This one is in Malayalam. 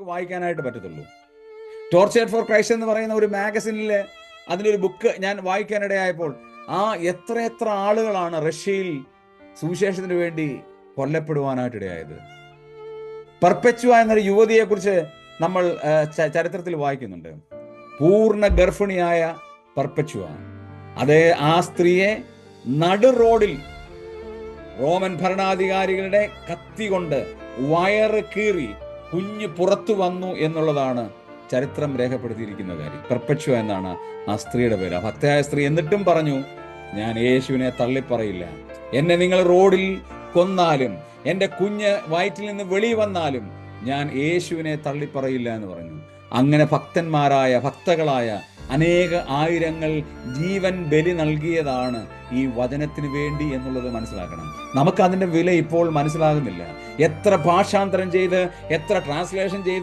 നമുക്ക് വായിക്കാനായിട്ട് പറ്റത്തുള്ളൂ. ടോർച്ചേർഡ് ഫോർ ക്രൈസ്റ്റ് എന്ന് പറയുന്ന ഒരു മാഗസിനിൽ അതിലൊരു ബുക്ക് ഞാൻ വായിക്കാനിടയായപ്പോൾ എത്ര ആളുകളാണ് റഷ്യയിൽ സുവിശേഷത്തിന് വേണ്ടി കൊല്ലപ്പെടുവാനായിട്ടിടയായത്. പെർപെച്വ എന്നൊരു യുവതിയെക്കുറിച്ച് നമ്മൾ ചരിത്രത്തിൽ വായിക്കുന്നുണ്ട്. പൂർണ്ണ ഗർഭിണിയായ പെർപെച്വ, അതേ ആ സ്ത്രീയെ നടു റോഡിൽ റോമൻ ഭരണാധികാരികളുടെ കത്തി കൊണ്ട് വയറ് കീറി കുഞ്ഞ് പുറത്തു വന്നു എന്നുള്ളതാണ് ചരിത്രം രേഖപ്പെടുത്തിയിരിക്കുന്ന കാര്യം. പെർപെച്വ എന്നാണ് ആ സ്ത്രീയുടെ പേര്, ആ ഭക്തയായ സ്ത്രീ. എന്നിട്ടും പറഞ്ഞു, ഞാൻ യേശുവിനെ തള്ളിപ്പറയില്ല. എന്നെ നിങ്ങൾ റോഡിൽ കൊന്നാലും, എൻ്റെ കുഞ്ഞ് വയറ്റിൽ നിന്ന് വെളി വന്നാലും ഞാൻ യേശുവിനെ തള്ളിപ്പറയില്ല എന്ന് പറഞ്ഞു. അങ്ങനെ ഭക്തകളായ അനേക ആയിരങ്ങൾ ജീവൻ ബലി നൽകിയതാണ് ഈ വചനത്തിന് വേണ്ടി എന്നുള്ളത് മനസ്സിലാക്കണം. നമുക്ക് അതിന്റെ വില ഇപ്പോൾ മനസ്സിലാകുന്നില്ല. എത്ര ഭാഷാന്തരം ചെയ്ത്, എത്ര ട്രാൻസ്ലേഷൻ ചെയ്ത്